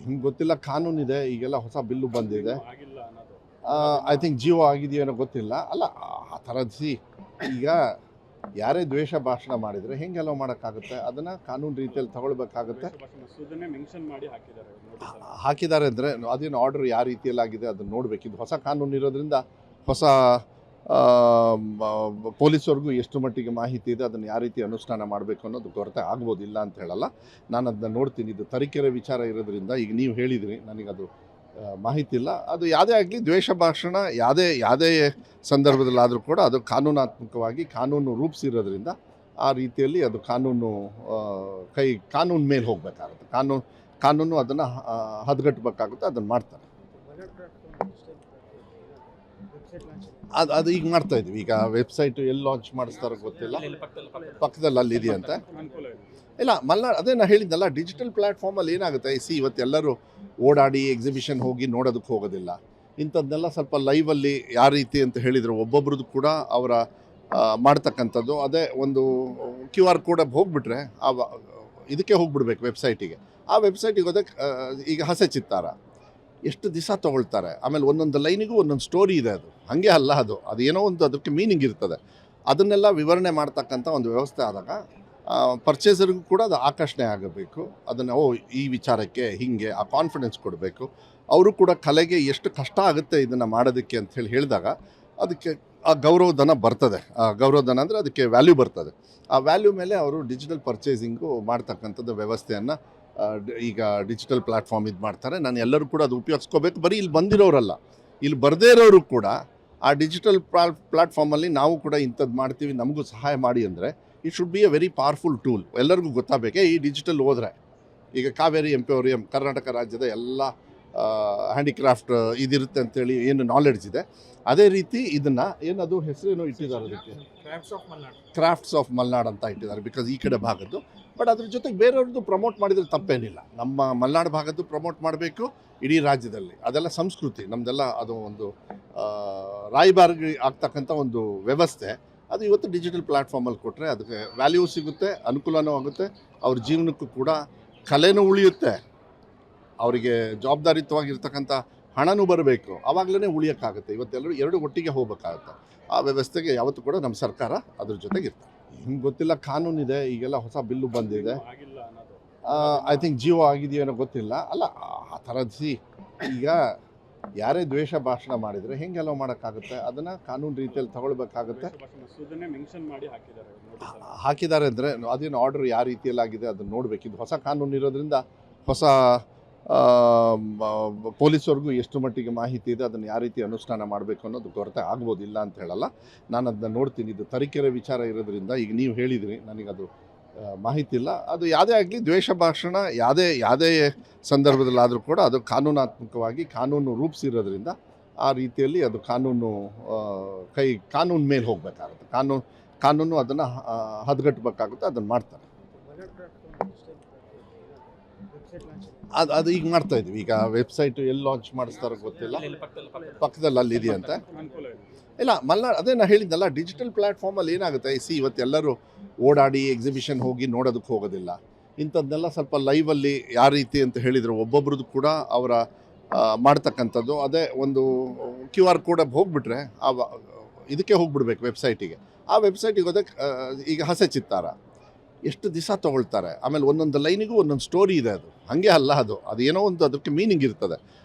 ನಿಮ್ಗೆ ಗೊತ್ತಿಲ್ಲ, ಕಾನೂನಿದೆ, ಈಗೆಲ್ಲ ಹೊಸ ಬಿಲ್ಲು ಬಂದಿದೆ. ಆಗಿಲ್ಲ ಅನ್ನೋದು ಐ ಥಿಂಕ್ ಜಿಯೋ ಆಗಿದೆಯೇನೋ ಗೊತ್ತಿಲ್ಲ. ಅಲ್ಲ, ಆ ಥರದ್ದು ಈಗ ಯಾರೇ ದ್ವೇಷ ಭಾಷಣ ಮಾಡಿದರೆ ಹೆಂಗೆ ಅಲೋ ಮಾಡೋಕ್ಕಾಗುತ್ತೆ? ಅದನ್ನು ಕಾನೂನು ರೀತಿಯಲ್ಲಿ ತಗೊಳ್ಬೇಕಾಗುತ್ತೆ. ಮಸೂದನೆ ಮೆನ್ಷನ್ ಮಾಡಿ ಹಾಕಿದ್ದಾರೆ notice ಅಲ್ಲಿ. ಹಾಕಿದ್ದಾರೆ ಅಂದರೆ ಅದೇನು ಆರ್ಡರ್ ಯಾವ ರೀತಿಯಲ್ಲಿ ಆಗಿದೆ ಅದನ್ನು ನೋಡಬೇಕು. ಇದು ಹೊಸ ಕಾನೂನು ಇರೋದ್ರಿಂದ ಹೊಸ ಪೊಲೀಸವ್ರಿಗೂ ಎಷ್ಟು ಮಟ್ಟಿಗೆ ಮಾಹಿತಿ ಇದೆ, ಅದನ್ನು ಯಾವ ರೀತಿ ಅನುಷ್ಠಾನ ಮಾಡಬೇಕು ಅನ್ನೋದು ಕೊರತೆ ಆಗ್ಬೋದಿಲ್ಲ ಅಂತ ಹೇಳಲ್ಲ. ನಾನು ಅದನ್ನ ನೋಡ್ತೀನಿ. ಇದು ತರೀಕೆರೆ ವಿಚಾರ ಇರೋದ್ರಿಂದ ಈಗ ನೀವು ಹೇಳಿದ್ರಿ, ನನಗದು ಮಾಹಿತಿ ಇಲ್ಲ. ಅದು ಯಾವುದೇ ಆಗಲಿ, ದ್ವೇಷ ಭಾಷಣ ಯಾವುದೇ ಸಂದರ್ಭದಲ್ಲಾದರೂ ಕೂಡ ಅದು ಕಾನೂನಾತ್ಮಕವಾಗಿ ಕಾನೂನು ರೂಪಿಸಿರೋದ್ರಿಂದ ಆ ರೀತಿಯಲ್ಲಿ ಅದು ಕಾನೂನು ಮೇಲೆ ಹೋಗಬೇಕಾಗುತ್ತೆ. ಕಾನೂನು ಅದನ್ನು ಹದಗಟ್ಟಬೇಕಾಗುತ್ತೆ, ಅದನ್ನು ಮಾಡ್ತಾರೆ. ಅದು ಈಗ ಮಾಡ್ತಾ ಇದ್ವಿ. ಈಗ ವೆಬ್ಸೈಟು ಎಲ್ಲಿ ಲಾಂಚ್ ಮಾಡಿಸ್ತಾರೋ ಗೊತ್ತಿಲ್ಲ, ಪಕ್ಕದಲ್ಲಿ ಅಲ್ಲಿದೆಯಂತೆ. ಅನುಕೂಲ ಇದೆ. ಇಲ್ಲ, ಅದೇ ನಾನು ಹೇಳಿದ್ದಲ್ಲ, ಡಿಜಿಟಲ್ ಪ್ಲ್ಯಾಟ್ಫಾರ್ಮಲ್ಲಿ ಏನಾಗುತ್ತೆ, ಇವತ್ತೆಲ್ಲರೂ ಓಡಾಡಿ ಎಕ್ಸಿಬಿಷನ್ ಹೋಗಿ ನೋಡೋದಕ್ಕೆ ಹೋಗೋದಿಲ್ಲ. ಇಂಥದ್ದನ್ನೆಲ್ಲ ಸ್ವಲ್ಪ ಲೈವಲ್ಲಿ ಯಾವ ರೀತಿ ಅಂತ ಹೇಳಿದರೆ ಒಬ್ಬೊಬ್ರದ್ದು ಕೂಡ ಅವರ ಮಾಡ್ತಕ್ಕಂಥದ್ದು ಅದೇ ಒಂದು QR ಕೋಡ್ ಹೋಗಿಬಿಟ್ರೆ ಇದಕ್ಕೆ ಹೋಗ್ಬಿಡ್ಬೇಕು, ವೆಬ್ಸೈಟಿಗೆ. ಆ ವೆಬ್ಸೈಟಿಗೆ ಹೋದಕ್ಕೆ ಈಗ ಹಸೆ ಚಿತ್ತಾರ ಎಷ್ಟು ದಿವಸ ತೊಗೊಳ್ತಾರೆ. ಆಮೇಲೆ ಒಂದೊಂದು ಲೈನಿಗೂ ಒಂದೊಂದು ಸ್ಟೋರಿ ಇದೆ. ಅದು ಹಾಗೆ ಅಲ್ಲ, ಅದು ಏನೋ ಒಂದು ಅದಕ್ಕೆ ಮೀನಿಂಗ್ ಇರ್ತದೆ. ಅದನ್ನೆಲ್ಲ ವಿವರಣೆ ಮಾಡ್ತಕ್ಕಂಥ ಒಂದು ವ್ಯವಸ್ಥೆ ಆದಾಗ ಪರ್ಚೇಸರ್ಗೂ ಕೂಡ ಅದು ಆಕರ್ಷಣೆ ಆಗಬೇಕು. ಅದನ್ನು ಈ ವಿಚಾರಕ್ಕೆ ಹೀಗೆ ಆ ಕಾನ್ಫಿಡೆನ್ಸ್ ಕೊಡಬೇಕು. ಅವರು ಕೂಡ ಕಲೆಗೆ ಎಷ್ಟು ಕಷ್ಟ ಆಗುತ್ತೆ ಇದನ್ನು ಮಾಡೋದಕ್ಕೆ ಅಂಥೇಳಿ ಹೇಳಿದಾಗ ಅದಕ್ಕೆ ಆ ಗೌರವಧನ ಬರ್ತದೆ. ಆ ಗೌರವಧನ ಅಂದರೆ ಅದಕ್ಕೆ ವ್ಯಾಲ್ಯೂ ಬರ್ತದೆ. ಆ ವ್ಯಾಲ್ಯೂ ಮೇಲೆ ಅವರು ಡಿಜಿಟಲ್ ಪರ್ಚೇಸಿಂಗು ಮಾಡ್ತಕ್ಕಂಥದ್ದು ವ್ಯವಸ್ಥೆಯನ್ನು ಈಗ ಡಿಜಿಟಲ್ ಪ್ಲ್ಯಾಟ್ಫಾರ್ಮ್ ಇದು ಮಾಡ್ತಾರೆ. ನಾನು ಎಲ್ಲರೂ ಕೂಡ ಅದು ಉಪಯೋಗಿಸ್ಕೋಬೇಕು. ಬರೀ ಇಲ್ಲಿ ಬಂದಿರೋರಲ್ಲ, ಇಲ್ಲಿ ಬರದೇ ಇರೋರು ಕೂಡ ಆ ಡಿಜಿಟಲ್ ಪ್ಲ್ಯಾಟ್ಫಾರ್ಮಲ್ಲಿ ನಾವು ಕೂಡ ಇಂಥದ್ದು ಮಾಡ್ತೀವಿ, ನಮಗೂ ಸಹಾಯ ಮಾಡಿ ಅಂದರೆ it should be A very powerful tool. ಎಲ್ಲರಿಗೂ ಗೊತ್ತಾಗಬೇಕೆ ಈ ಡಿಜಿಟಲ್ ಹೋದರೆ. ಈಗ ಕಾವೇರಿ ಎಂಪೋರಿಯಂ ಕರ್ನಾಟಕ ರಾಜ್ಯದ ಎಲ್ಲ ಹ್ಯಾಂಡಿಕ್ರಾಫ್ಟ್ ಇದಿರುತ್ತೆ ಅಂತೇಳಿ ಏನು ನಾಲೆಡ್ಜ್ ಇದೆ, ಅದೇ ರೀತಿ ಇದನ್ನು ಏನದು ಹೆಸರೇನೋ ಇಟ್ಟಿದ್ದಾರೆ, ಅದಕ್ಕೆ ಕ್ರಾಫ್ಟ್ಸ್ ಆಫ್ ಮಲ್ನಾಡ್ ಅಂತ ಇಟ್ಟಿದ್ದಾರೆ. ಬಿಕಾಸ್ ಈ ಕಡೆ ಭಾಗದ್ದು. ಬಟ್ ಅದ್ರ ಜೊತೆಗೆ ಬೇರೆಯವ್ರದ್ದು ಪ್ರಮೋಟ್ ಮಾಡಿದರೆ ತಪ್ಪೇನಿಲ್ಲ. ನಮ್ಮ ಮಲೆನಾಡು ಭಾಗದ್ದು ಪ್ರಮೋಟ್ ಮಾಡಬೇಕು ಇಡೀ ರಾಜ್ಯದಲ್ಲಿ. ಅದೆಲ್ಲ ಸಂಸ್ಕೃತಿ ನಮ್ಮದೆಲ್ಲ. ಅದು ಒಂದು ರಾಯಭಾರಿಗೆ ಆಗ್ತಕ್ಕಂಥ ಒಂದು ವ್ಯವಸ್ಥೆ. ಅದು ಇವತ್ತು ಡಿಜಿಟಲ್ ಪ್ಲ್ಯಾಟ್ಫಾರ್ಮಲ್ಲಿ ಕೊಟ್ಟರೆ ಅದಕ್ಕೆ ವ್ಯಾಲ್ಯೂ ಸಿಗುತ್ತೆ, ಅನುಕೂಲನೂ ಆಗುತ್ತೆ, ಅವ್ರ ಜೀವನಕ್ಕೂ ಕೂಡ ಕಲೆನೂ ಉಳಿಯುತ್ತೆ, ಅವರಿಗೆ ಜವಾಬ್ದಾರಿಯುತವಾಗಿರ್ತಕ್ಕಂಥ ಹಣನೂ ಬರಬೇಕು. ಆವಾಗಲೇ ಉಳಿಯೋಕ್ಕಾಗುತ್ತೆ. ಇವತ್ತೆಲ್ಲರೂ ಎರಡು ಒಟ್ಟಿಗೆ ಹೋಗಬೇಕಾಗುತ್ತೆ. ಆ ವ್ಯವಸ್ಥೆಗೆ ಯಾವತ್ತೂ ಕೂಡ ನಮ್ಮ ಸರ್ಕಾರ ಅದ್ರ ಜೊತೆಗಿರ್ತಾರೆ. ನಿಮ್ಗೆ ಗೊತ್ತಿಲ್ಲ, ಕಾನೂನಿದೆ, ಈಗೆಲ್ಲ ಹೊಸ ಬಿಲ್ಲು ಬಂದಿದೆ. ಆಗಿಲ್ಲ ಅನ್ನೋದು ಐ ಥಿಂಕ್ ಜಿಯೋ ಆಗಿದೆಯೇನೋ ಗೊತ್ತಿಲ್ಲ. ಅಲ್ಲ, ಆ ಥರದ್ದು ಈಗ ಯಾರೇ ದ್ವೇಷ ಭಾಷಣ ಮಾಡಿದರೆ ಹೆಂಗೆ ಅಲೋ ಮಾಡೋಕ್ಕಾಗುತ್ತೆ? ಅದನ್ನು ಕಾನೂನು ರೀತಿಯಲ್ಲಿ ತಗೊಳ್ಬೇಕಾಗುತ್ತೆ. ಮಸೂದನೆ ಮೆನ್ಷನ್ ಮಾಡಿ ಹಾಕಿದ್ದಾರೆ notice ಅಲ್ಲಿ. ಹಾಕಿದ್ದಾರೆ ಅಂದರೆ ಅದೇನು ಆರ್ಡರ್ ಯಾವ ರೀತಿಯಲ್ಲಿ ಆಗಿದೆ ಅದನ್ನು ನೋಡಬೇಕು. ಇದು ಹೊಸ ಕಾನೂನು ಇರೋದ್ರಿಂದ ಹೊಸ ಪೊಲೀಸವ್ರಿಗೂ ಎಷ್ಟು ಮಟ್ಟಿಗೆ ಮಾಹಿತಿ ಇದೆ, ಅದನ್ನು ಯಾವ ರೀತಿ ಅನುಷ್ಠಾನ ಮಾಡಬೇಕು ಅನ್ನೋದು ಕೊರತೆ ಆಗ್ಬೋದಿಲ್ಲ ಅಂತ ಹೇಳಲ್ಲ. ನಾನು ಅದನ್ನ ನೋಡ್ತೀನಿ. ಇದು ತರೀಕೆರೆ ವಿಚಾರ ಇರೋದ್ರಿಂದ ಈಗ ನೀವು ಹೇಳಿದ್ರಿ, ನನಗದು ಮಾಹಿತಿ ಇಲ್ಲ. ಅದು ಯಾವುದೇ ಆಗಲಿ, ದ್ವೇಷ ಭಾಷಣ ಯಾವುದೇ ಸಂದರ್ಭದಲ್ಲಾದರೂ ಕೂಡ ಅದು ಕಾನೂನಾತ್ಮಕವಾಗಿ ಕಾನೂನು ರೂಪಿಸಿರೋದ್ರಿಂದ ಆ ರೀತಿಯಲ್ಲಿ ಅದು ಕಾನೂನು ಮೇಲೆ ಹೋಗಬೇಕಾಗುತ್ತೆ. ಕಾನೂನು ಅದನ್ನು ಹದಗಟ್ಟಬೇಕಾಗುತ್ತೆ, ಅದನ್ನು ಮಾಡ್ತಾರೆ. ಅದು ಈಗ ಮಾಡ್ತಾ ಇದ್ವಿ. ಈಗ ವೆಬ್ಸೈಟು ಎಲ್ಲಿ ಲಾಂಚ್ ಮಾಡಿಸ್ತಾರೋ ಗೊತ್ತಿಲ್ಲ, ಪಕ್ಕದಲ್ಲಿ ಅಲ್ಲಿದೆಯಂತೆ. ಅನುಕೂಲ ಇದೆ. ಇಲ್ಲ, ಅದೇ ನಾನು ಹೇಳಿದ್ದಲ್ಲ, ಡಿಜಿಟಲ್ ಪ್ಲ್ಯಾಟ್ಫಾರ್ಮಲ್ಲಿ ಏನಾಗುತ್ತೆ, ಇವತ್ತೆಲ್ಲರೂ ಓಡಾಡಿ ಎಕ್ಸಿಬಿಷನ್ ಹೋಗಿ ನೋಡೋದಕ್ಕೆ ಹೋಗೋದಿಲ್ಲ. ಇಂಥದ್ದನ್ನೆಲ್ಲ ಸ್ವಲ್ಪ ಲೈವಲ್ಲಿ ಯಾವ ರೀತಿ ಅಂತ ಹೇಳಿದರೆ ಒಬ್ಬೊಬ್ರದ್ದು ಕೂಡ ಅವರ ಮಾಡ್ತಕ್ಕಂಥದ್ದು ಅದೇ ಒಂದು QR ಕೋಡ್ ಹೋಗಿಬಿಟ್ರೆ ಇದಕ್ಕೆ ಹೋಗ್ಬಿಡ್ಬೇಕು, ವೆಬ್ಸೈಟಿಗೆ. ಆ ವೆಬ್ಸೈಟಿಗೆ ಹೋದಕ್ಕೆ ಈಗ ಹಸೆ ಚಿತ್ತಾರ ಎಷ್ಟು ದಿವಸ ತೊಗೊಳ್ತಾರೆ. ಆಮೇಲೆ ಒಂದೊಂದು ಲೈನಿಗೂ ಒಂದೊಂದು ಸ್ಟೋರಿ ಇದೆ. ಅದು ಹಾಗೆ ಅಲ್ಲ, ಅದು ಏನೋ ಒಂದು ಅದಕ್ಕೆ ಮೀನಿಂಗ್ ಇರ್ತದೆ.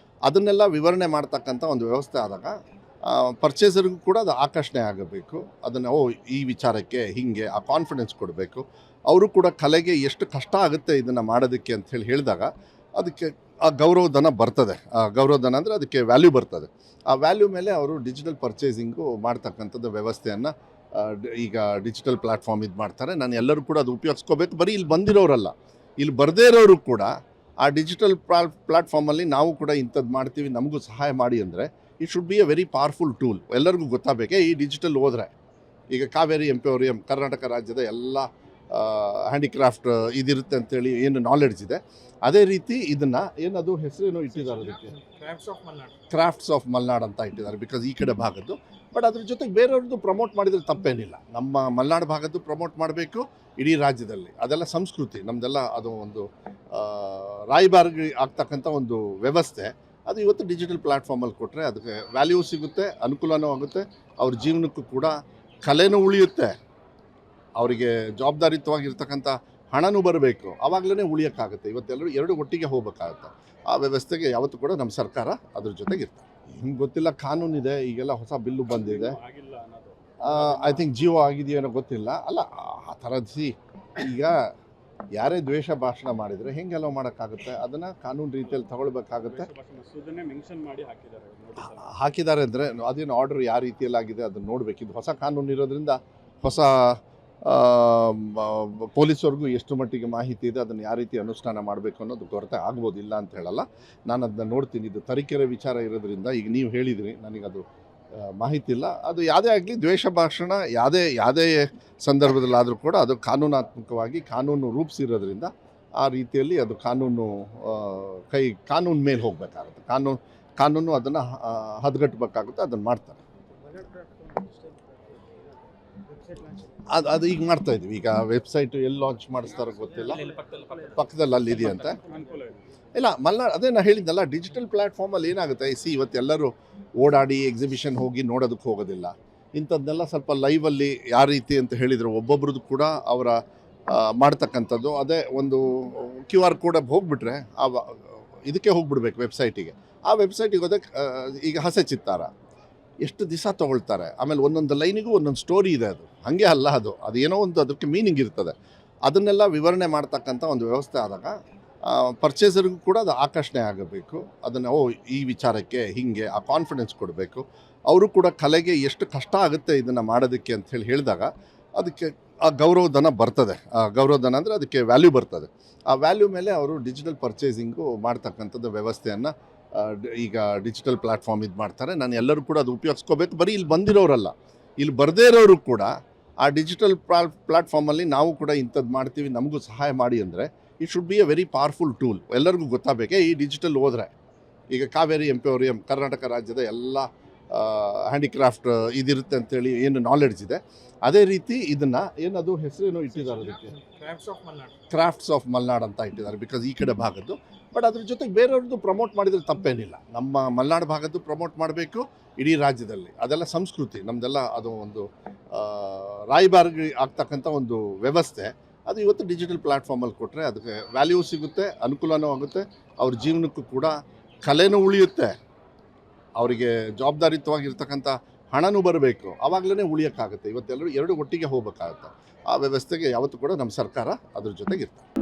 ಅದನ್ನೆಲ್ಲ ವಿವರಣೆ ಮಾಡ್ತಕ್ಕಂಥ ಒಂದು ವ್ಯವಸ್ಥೆ ಆದಾಗ ಪರ್ಚೇಸರ್ಗೂ ಕೂಡ ಅದು ಆಕರ್ಷಣೆ ಆಗಬೇಕು. ಅದನ್ನು ಈ ವಿಚಾರಕ್ಕೆ ಹೀಗೆ ಆ ಕಾನ್ಫಿಡೆನ್ಸ್ ಕೊಡಬೇಕು. ಅವರು ಕೂಡ ಕಲೆಗೆ ಎಷ್ಟು ಕಷ್ಟ ಆಗುತ್ತೆ ಇದನ್ನು ಮಾಡೋದಕ್ಕೆ ಅಂಥೇಳಿ ಹೇಳಿದಾಗ ಅದಕ್ಕೆ ಆ ಗೌರವಧನ ಬರ್ತದೆ. ಆ ಗೌರವಧನ ಅಂದರೆ ಅದಕ್ಕೆ ವ್ಯಾಲ್ಯೂ ಬರ್ತದೆ. ಆ ವ್ಯಾಲ್ಯೂ ಮೇಲೆ ಅವರು ಡಿಜಿಟಲ್ ಪರ್ಚೇಸಿಂಗು ಮಾಡ್ತಕ್ಕಂಥದ್ದು ವ್ಯವಸ್ಥೆಯನ್ನು ಈಗ ಡಿಜಿಟಲ್ ಪ್ಲ್ಯಾಟ್ಫಾರ್ಮ್ ಇದು ಮಾಡ್ತಾರೆ. ನಾನು ಎಲ್ಲರೂ ಕೂಡ ಅದು ಉಪಯೋಗಿಸ್ಕೋಬೇಕು. ಬರೀ ಇಲ್ಲಿ ಬಂದಿರೋರಲ್ಲ, ಇಲ್ಲಿ ಬರದೇ ಇರೋರು ಕೂಡ ಆ ಡಿಜಿಟಲ್ ಪ್ಲ್ಯಾಟ್ಫಾರ್ಮಲ್ಲಿ ನಾವು ಕೂಡ ಇಂಥದ್ದು ಮಾಡ್ತೀವಿ, ನಮಗೂ ಸಹಾಯ ಮಾಡಿ ಅಂದರೆ it should be A very powerful tool. ಎಲ್ಲರಿಗೂ ಗೊತ್ತಾಗಬೇಕೆ ಈ ಡಿಜಿಟಲ್ ಹೋದರೆ. ಈಗ ಕಾವೇರಿ ಎಂಪೋರಿಯಂ ಕರ್ನಾಟಕ ರಾಜ್ಯದ ಎಲ್ಲ ಹ್ಯಾಂಡಿಕ್ರಾಫ್ಟ್ ಇದಿರುತ್ತೆ ಅಂತೇಳಿ ಏನು ನಾಲೆಡ್ಜ್ ಇದೆ, ಅದೇ ರೀತಿ ಇದನ್ನು ಏನದು ಹೆಸರೇನೋ ಇಟ್ಟಿದ್ದಾರೆ ಅದಕ್ಕೆ, ಕ್ರಾಫ್ಟ್ಸ್ ಆಫ್ ಮಲ್ನಾಡ್ ಅಂತ ಇಟ್ಟಿದ್ದಾರೆ. ಬಿಕಾಸ್ ಈ ಕಡೆ ಭಾಗದ್ದು, ಬಟ್ ಅದ್ರ ಜೊತೆಗೆ ಬೇರೆಯವ್ರದ್ದು ಪ್ರಮೋಟ್ ಮಾಡಿದರೆ ತಪ್ಪೇನಿಲ್ಲ. ನಮ್ಮ ಮಲೆನಾಡು ಭಾಗದ್ದು ಪ್ರಮೋಟ್ ಮಾಡಬೇಕು ಇಡೀ ರಾಜ್ಯದಲ್ಲಿ. ಅದೆಲ್ಲ ಸಂಸ್ಕೃತಿ ನಮ್ಮದೆಲ್ಲ, ಅದು ಒಂದು ರಾಯಭಾರಿಗೆ ಆಗ್ತಕ್ಕಂಥ ಒಂದು ವ್ಯವಸ್ಥೆ. ಅದು ಇವತ್ತು ಡಿಜಿಟಲ್ ಪ್ಲ್ಯಾಟ್ಫಾರ್ಮಲ್ಲಿ ಕೊಟ್ಟರೆ ಅದಕ್ಕೆ ವ್ಯಾಲ್ಯೂ ಸಿಗುತ್ತೆ, ಅನುಕೂಲನೂ ಆಗುತ್ತೆ, ಅವ್ರ ಜೀವನಕ್ಕೂ ಕೂಡ ಕಲೆನೂ ಉಳಿಯುತ್ತೆ, ಅವರಿಗೆ ಜವಾಬ್ದಾರಿಯುತವಾಗಿರ್ತಕ್ಕಂಥ ಹಣನೂ ಬರಬೇಕು, ಆವಾಗಲೇ ಉಳಿಯೋಕ್ಕಾಗುತ್ತೆ. ಇವತ್ತೆಲ್ಲರೂ ಎರಡು ಒಟ್ಟಿಗೆ ಹೋಗ್ಬೇಕಾಗತ್ತೆ. ಆ ವ್ಯವಸ್ಥೆಗೆ ಯಾವತ್ತೂ ಕೂಡ ನಮ್ಮ ಸರ್ಕಾರ ಅದ್ರ ಜೊತೆಗೆ ಇರ್ತದೆ. ಹಿಂಗೆ ಗೊತ್ತಿಲ್ಲ, ಕಾನೂನಿದೆ, ಈಗೆಲ್ಲ ಹೊಸ ಬಿಲ್ಲು ಬಂದಿದೆ. ಆಗಿಲ್ಲ ಅನ್ನೋದು. ಐ ಥಿಂಕ್ ಜಿಯೋ ಆಗಿದೆಯೇನೋ ಗೊತ್ತಿಲ್ಲ. ಅಲ್ಲ ಆ ಥರದ್ದು ಈಗ ಯಾರೇ ದ್ವೇಷ ಭಾಷಣ ಮಾಡಿದರೆ ಹೆಂಗೆಲ್ಲ ಮಾಡೋಕ್ಕಾಗುತ್ತೆ, ಅದನ್ನು ಕಾನೂನು ರೀತಿಯಲ್ಲಿ ತಗೊಳ್ಬೇಕಾಗುತ್ತೆ. ಮಸೂದನೆ ಮೆನ್ಷನ್ ಮಾಡಿ ಹಾಕಿದ್ದಾರೆ notice ಅಲ್ಲಿ. ಹಾಕಿದ್ದಾರೆ ಅಂದರೆ ಅದೇನು ಆರ್ಡರ್ ಯಾವ ರೀತಿಯಲ್ಲಿ ಆಗಿದೆ ಅದನ್ನು ನೋಡಬೇಕು. ಇದು ಹೊಸ ಕಾನೂನು ಇರೋದ್ರಿಂದ ಹೊಸ ಪೊಲೀಸವ್ರಿಗೂ ಎಷ್ಟು ಮಟ್ಟಿಗೆ ಮಾಹಿತಿ ಇದೆ, ಅದನ್ನು ಯಾವ ರೀತಿ ಅನುಷ್ಠಾನ ಮಾಡಬೇಕು ಅನ್ನೋದು ಕೊರತೆ ಆಗ್ಬೋದು, ಇಲ್ಲ ಅಂತ ಹೇಳಲ್ಲ. ನಾನು ಅದನ್ನ ನೋಡ್ತೀನಿ. ಇದು ತರೀಕೆರೆ ವಿಚಾರ ಇರೋದ್ರಿಂದ ಈಗ ನೀವು ಹೇಳಿದ್ರಿ, ನನಗದು ಮಾಹಿತಿ ಇಲ್ಲ. ಅದು ಯಾವುದೇ ಆಗಲಿ, ದ್ವೇಷ ಭಾಷಣ ಯಾವುದೇ ಸಂದರ್ಭದಲ್ಲಾದರೂ ಕೂಡ ಅದು ಕಾನೂನಾತ್ಮಕವಾಗಿ ಕಾನೂನು ರೂಪಿಸಿರೋದ್ರಿಂದ ಆ ರೀತಿಯಲ್ಲಿ ಅದು ಕಾನೂನು ಮೇಲೆ ಹೋಗಬೇಕಾಗುತ್ತೆ. ಕಾನೂನು ಅದನ್ನು ಹದಗಟ್ಟಬೇಕಾಗುತ್ತೆ, ಅದನ್ನು ಮಾಡ್ತಾರೆ. ಅದು ಈಗ ಮಾಡ್ತಾ ಇದ್ವಿ. ಈಗ ವೆಬ್ಸೈಟ್ ಎಲ್ಲಿ ಲಾಂಚ್ ಮಾಡಿಸ್ತಾರೋ ಗೊತ್ತಿಲ್ಲ, ಪಕ್ಕದಲ್ಲಿ ಅಲ್ಲಿದೆಯಂತೆ. ಅನುಕೂಲ ಇದೆ. ಇಲ್ಲ, ಮಲ್ನಾಡ್ ಅದೇ ನಾನು ಹೇಳಿದ್ನಲ್ಲ, ಡಿಜಿಟಲ್ ಪ್ಲ್ಯಾಟ್ಫಾರ್ಮಲ್ಲಿ ಏನಾಗುತ್ತೆ, ಇವತ್ತೆಲ್ಲರೂ ಓಡಾಡಿ ಎಕ್ಸಿಬಿಷನ್ ಹೋಗಿ ನೋಡೋದಕ್ಕೆ ಹೋಗೋದಿಲ್ಲ. ಇಂಥದ್ದನ್ನೆಲ್ಲ ಸ್ವಲ್ಪ ಲೈವಲ್ಲಿ ಯಾವ ರೀತಿ ಅಂತ ಹೇಳಿದರೆ ಒಬ್ಬೊಬ್ರದ್ದು ಕೂಡ ಅವರ ಮಾಡ್ತಕ್ಕಂಥದ್ದು. ಅದೇ ಒಂದು QR ಕೋಡ್ ಹೋಗಿಬಿಟ್ರೆ ಇದಕ್ಕೆ ಹೋಗ್ಬಿಡ್ಬೇಕು, ವೆಬ್ಸೈಟಿಗೆ. ಆ ವೆಬ್ಸೈಟಿಗೆ ಹೋದಕ್ಕೆ ಈಗ ಹಸೆ ಚಿತ್ತಾರ ಎಷ್ಟು ದಿವಸ ತೊಗೊಳ್ತಾರೆ. ಆಮೇಲೆ ಒಂದೊಂದು ಲೈನಿಗೂ ಒಂದೊಂದು ಸ್ಟೋರಿ ಇದೆ. ಅದು ಹಾಗೆ ಅಲ್ಲ, ಅದು ಏನೋ ಒಂದು ಅದಕ್ಕೆ ಮೀನಿಂಗ್ ಇರ್ತದೆ. ಅದನ್ನೆಲ್ಲ ವಿವರಣೆ ಮಾಡ್ತಕ್ಕಂಥ ಒಂದು ವ್ಯವಸ್ಥೆ ಆದಾಗ ಪರ್ಚೇಸರ್ಗೂ ಕೂಡ ಅದು ಆಕರ್ಷಣೆ ಆಗಬೇಕು. ಅದನ್ನು ಈ ವಿಚಾರಕ್ಕೆ ಹೀಗೆ ಆ ಕಾನ್ಫಿಡೆನ್ಸ್ ಕೊಡಬೇಕು. ಅವರು ಕೂಡ ಕಲೆಗೆ ಎಷ್ಟು ಕಷ್ಟ ಆಗುತ್ತೆ ಇದನ್ನು ಮಾಡೋದಕ್ಕೆ ಅಂಥೇಳಿ ಹೇಳಿದಾಗ ಅದಕ್ಕೆ ಆ ಗೌರವಧನ ಬರ್ತದೆ. ಆ ಗೌರವಧನ ಅಂದರೆ ಅದಕ್ಕೆ ವ್ಯಾಲ್ಯೂ ಬರ್ತದೆ. ಆ ವ್ಯಾಲ್ಯೂ ಮೇಲೆ ಅವರು ಡಿಜಿಟಲ್ ಪರ್ಚೇಸಿಂಗು ಮಾಡ್ತಕ್ಕಂಥದ್ದು ವ್ಯವಸ್ಥೆಯನ್ನು ಈಗ ಡಿಜಿಟಲ್ ಪ್ಲ್ಯಾಟ್ಫಾರ್ಮ್ ಇದು ಮಾಡ್ತಾರೆ. ನಾನು ಎಲ್ಲರೂ ಕೂಡ ಅದು ಉಪಯೋಗಿಸ್ಕೋಬೇಕು. ಬರೀ ಇಲ್ಲಿ ಬಂದಿರೋರಲ್ಲ, ಇಲ್ಲಿ ಬರದೇ ಇರೋರು ಕೂಡ ಆ ಡಿಜಿಟಲ್ ಪ್ಲ್ಯಾಟ್ಫಾರ್ಮಲ್ಲಿ ನಾವು ಕೂಡ ಇಂಥದ್ದು ಮಾಡ್ತೀವಿ, ನಮಗೂ ಸಹಾಯ ಮಾಡಿ ಅಂದರೆ it should be A very powerful tool. ಎಲ್ಲರಿಗೂ ಗೊತ್ತಾಗಬೇಕೆ ಈ ಡಿಜಿಟಲ್ ಹೋದರೆ. ಈಗ ಕಾವೇರಿ ಎಂಪೋರಿಯಂ ಕರ್ನಾಟಕ ರಾಜ್ಯದ ಎಲ್ಲ ಹ್ಯಾಂಡಿಕ್ರಾಫ್ಟ್ ಇದಿರುತ್ತೆ ಅಂತೇಳಿ ಏನು ನಾಲೆಡ್ಜ್ ಇದೆ, ಅದೇ ರೀತಿ ಇದನ್ನು ಏನದು ಹೆಸರೇನೋ ಇಟ್ಟಿದ್ದಾರೆ ಅದಕ್ಕೆ, ಕ್ರಾಫ್ಟ್ಸ್ ಆಫ್ ಮಲ್ನಾಡ್ ಅಂತ ಇಟ್ಟಿದ್ದಾರೆ. ಬಿಕಾಸ್ ಈ ಕಡೆ ಭಾಗದ್ದು, ಬಟ್ ಅದ್ರ ಜೊತೆಗೆ ಬೇರೆಯವ್ರದ್ದು ಪ್ರಮೋಟ್ ಮಾಡಿದರೆ ತಪ್ಪೇನಿಲ್ಲ. ನಮ್ಮ ಮಲೆನಾಡು ಭಾಗದ್ದು ಪ್ರಮೋಟ್ ಮಾಡಬೇಕು ಇಡೀ ರಾಜ್ಯದಲ್ಲಿ. ಅದೆಲ್ಲ ಸಂಸ್ಕೃತಿ ನಮ್ಮದೆಲ್ಲ, ಅದು ಒಂದು ರಾಯಭಾರಿಗೆ ಆಗ್ತಕ್ಕಂಥ ಒಂದು ವ್ಯವಸ್ಥೆ. ಅದು ಇವತ್ತು ಡಿಜಿಟಲ್ ಪ್ಲ್ಯಾಟ್ಫಾರ್ಮಲ್ಲಿ ಕೊಟ್ಟರೆ ಅದಕ್ಕೆ ವ್ಯಾಲ್ಯೂ ಸಿಗುತ್ತೆ, ಅನುಕೂಲನೂ ಆಗುತ್ತೆ, ಅವ್ರ ಜೀವನಕ್ಕೂ ಕೂಡ ಕಲೆನೂ ಉಳಿಯುತ್ತೆ, ಅವರಿಗೆ ಜವಾಬ್ದಾರಿಯುತವಾಗಿರ್ತಕ್ಕಂಥ ಹಣನೂ ಬರಬೇಕು, ಆವಾಗಲೇ ಉಳಿಯೋಕ್ಕಾಗುತ್ತೆ. ಇವತ್ತೆಲ್ಲರೂ ಎರಡು ಒಟ್ಟಿಗೆ ಹೋಗ್ಬೇಕಾಗತ್ತೆ. ಆ ವ್ಯವಸ್ಥೆಗೆ ಯಾವತ್ತೂ ಕೂಡ ನಮ್ಮ ಸರ್ಕಾರ ಅದ್ರ ಜೊತೆಗೆ ಇರ್ತದೆ.